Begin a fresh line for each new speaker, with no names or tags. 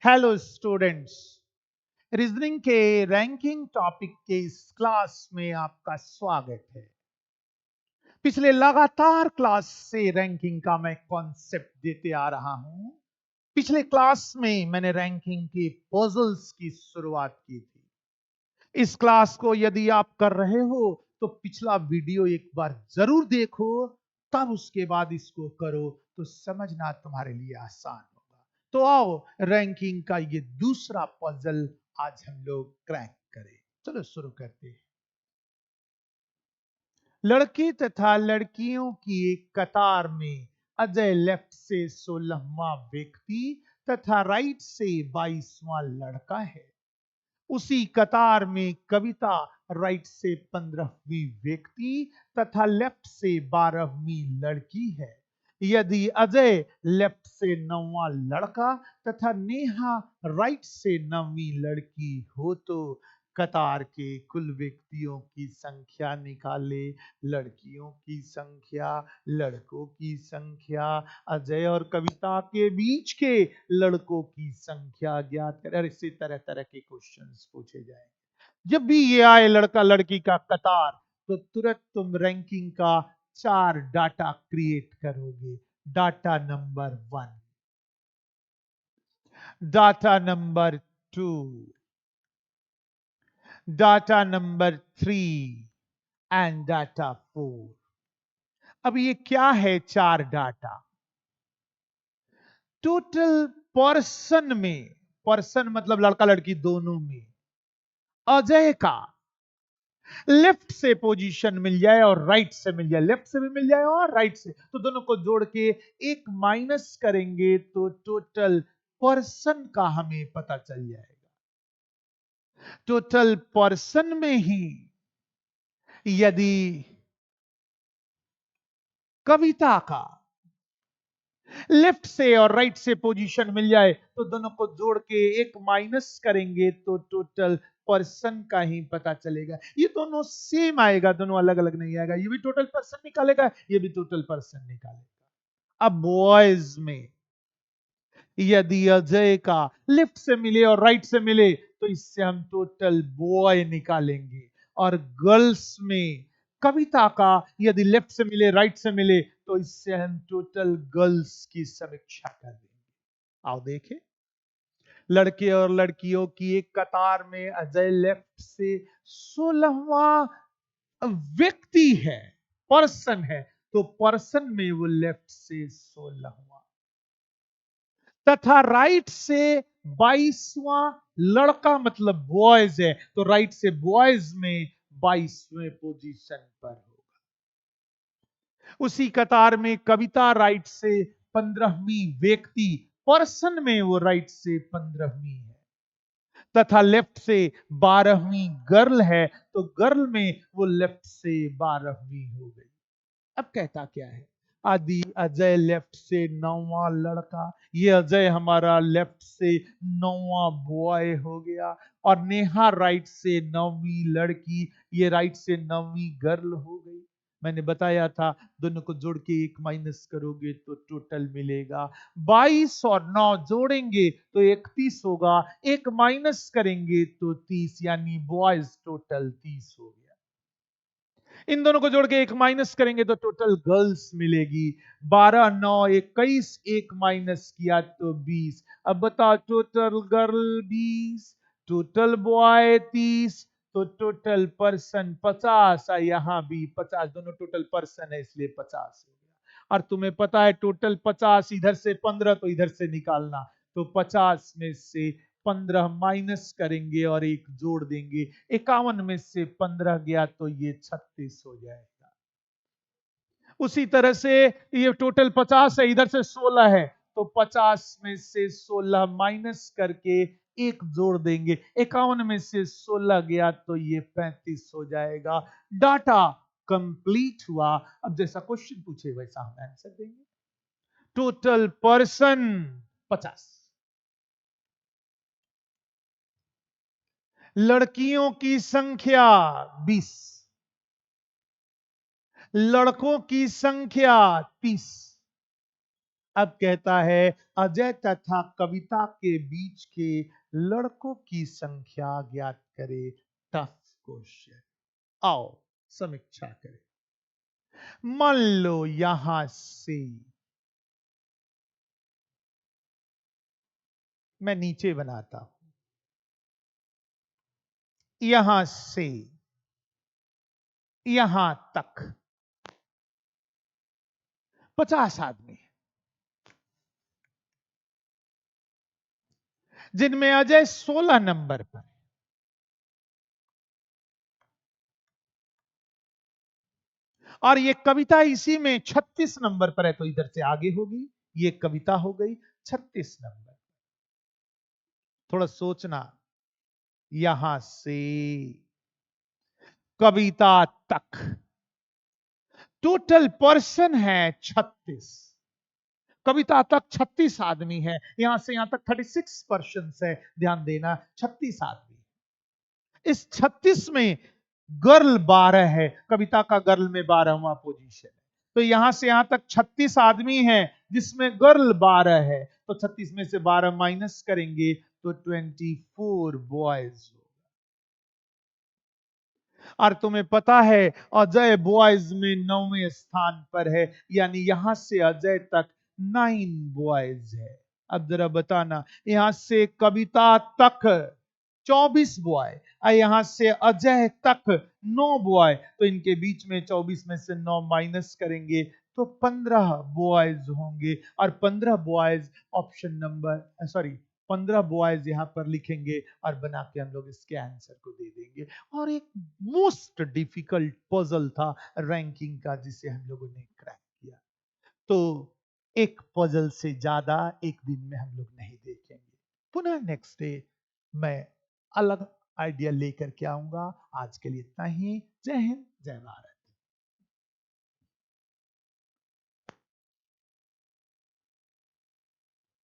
Hello students. Reasoning के ranking topic के इस क्लास में आपका स्वागत है। पिछले लगातार क्लास से रैंकिंग का मैं कॉन्सेप्ट देते आ रहा हूं। पिछले क्लास में मैंने रैंकिंग के पजल्स की शुरुआत की थी। इस क्लास को यदि आप कर रहे हो तो पिछला वीडियो एक बार जरूर देखो, तब उसके बाद इसको करो तो समझना तुम्हारे लिए आसान होगा। तो आओ रैंकिंग का ये दूसरा पजल आज हम लोग क्रैक करें। चलो शुरू करते हैं। लड़के तथा लड़कियों की एक कतार में अजय लेफ्ट से 16वां व्यक्ति तथा राइट से 22वां लड़का है। उसी कतार में कविता राइट से 15वीं व्यक्ति तथा लेफ्ट से 12वीं लड़की है। यदि अजय लेफ्ट से 9वां लड़का तथा नेहा राइट से 9वीं लड़की हो तो कतार के कुल व्यक्तियों की संख्या निकाले। लड़कियों की संख्या, लड़कों की संख्या, अजय और कविता के बीच के लड़कों की संख्या ज्ञात करें। इसी तरह तरह के क्वेश्चंस पूछे जाएंगे। जब भी ये आए लड़का लड़की का कतार, तो तुरंत तुम रैंकिंग का 4 डाटा क्रिएट करोगे। Data number 1, data number 2, data number 3 and data 4। अब ये क्या है? 4 डाटा टोटल पर्सन में, पर्सन मतलब लड़का लड़की दोनों में, अजय का लेफ्ट से पोजीशन मिल जाए और राइट से मिल जाए, लेफ्ट से भी मिल जाए और राइट से, तो दोनों को जोड़ के एक माइनस करेंगे तो टोटल पर्सन का हमें पता चल जाएगा। टोटल पर्सन में ही यदि कविता का लेफ्ट से और राइट से पोजीशन मिल जाए तो दोनों को जोड़ के एक माइनस करेंगे तो टोटल पर्सन का ही पता चलेगा। ये दोनों सेम आएगा, दोनों अलग अलग नहीं आएगा। ये भी टोटल पर्सन निकालेगा, ये भी टोटल पर्सन निकालेगा। अब बॉयज में यदि अजय का लेफ्ट से मिले और राइट से मिले तो इससे हम टोटल बॉय निकालेंगे। और गर्ल्स में कविता का यदि लेफ्ट से मिले राइट से मिले तो इससे हम टोटल गर्ल्स की समीक्षा कर देंगे। आओ देखें। लड़के और लड़कियों की एक कतार में अजय लेफ्ट से 16वां व्यक्ति है, पर्सन है, तो पर्सन में वो लेफ्ट से 16वां तथा राइट से 22वां लड़का मतलब बॉयज है, तो राइट से बॉयज में 22वें पोजीशन पर होगा। उसी कतार में कविता राइट से 15वीं व्यक्ति, पर्सन में वो राइट से 15वीं है, तथा लेफ्ट से 12वीं गर्ल है, तो गर्ल में वो लेफ्ट से 12वीं हो गई। अब कहता क्या है? आदि अजय लेफ्ट से 9वां लड़का, ये अजय हमारा लेफ्ट से 9वां बॉय हो गया, और नेहा राइट से 9वीं लड़की, ये राइट से 9वीं गर्ल हो गई। मैंने बताया था दोनों को जोड़ के एक माइनस करोगे तो टोटल मिलेगा 22 और 9 जोड़ेंगे तो 31 होगा, एक माइनस करेंगे तो 30, यानी बॉयज टोटल 30 हो गया। इन दोनों को जोड़ के एक माइनस करेंगे तो टोटल गर्ल्स मिलेगी 12, 9, 21, एक माइनस किया तो 20। अब बताओ, टोटल गर्ल 20, टोटल बॉय 30, तो टोटल पर्सन 50। यहां भी 50, दोनों टोटल पर्सन है इसलिए 50 हो गया। और तुम्हें पता है टोटल 50, इधर से 15 तो इधर से निकालना, तो 50 में से 15 माइनस करेंगे और एक जोड़ देंगे। 51 में से 15 गया तो ये 36 हो जाएगा। उसी तरह से ये टोटल 50 है, इधर से 16 है, तो 50 में से 16 माइनस करके एक जोड़ देंगे। 51 में से 16 गया तो ये 35 हो जाएगा। डाटा कंप्लीट हुआ। अब जैसा क्वेश्चन पूछे वैसा हम आंसर देंगे। टोटल पर्सन 50, लड़कियों की संख्या 20, लड़कों की संख्या 30, अब कहता है अजय तथा कविता के बीच के लड़कों की संख्या ज्ञात करे। Tough question. आओ समीक्षा करें। मान लो यहां से मैं नीचे बनाता हूं, यहां से यहां तक 50 आदमी, जिनमें अजय 16 नंबर पर, और ये कविता इसी में 36 नंबर पर है, तो इधर से आगे होगी। ये कविता हो गई 36 नंबर। थोड़ा सोचना, यहां से कविता तक टोटल पर्सन है 36। कविता तक 36 आदमी है, यहां से यहां तक 36 पर्सन है। ध्यान देना, 36 आदमी। इस 36 में गर्ल 12 है, कविता का गर्ल में 12वां पोजीशन है। तो यहां से यहां तक 36 आदमी है, जिसमें गर्ल 12 है। तो 36 में से 12 माइनस करेंगे तो 24 बॉयज। और तुम्हें पता है अजय बॉयज में 9वें स्थान पर है, यानी यहां से अजय तक 9 बॉयज है। अब जरा बताना, यहां से कविता तक 24 बॉय और यहां से अजय तक 9 बॉय, तो इनके बीच में 24 में से 9 माइनस करेंगे तो 15 बॉयज होंगे। और 15 boys option number, sorry 15 boys यहां पर लिखेंगे और बना के हम लोग इसके आंसर को दे देंगे। और एक मोस्ट डिफिकल्ट पजल था रैंकिंग का, जिसे हम लोगों ने क्रैक किया। तो एक पजल से ज्यादा एक दिन में हम लोग नहीं देखेंगे। पुनः नेक्स्ट डे मैं अलग आइडिया लेकर के आऊंगा। आज के लिए इतना ही। जय हिंद, जय भारत।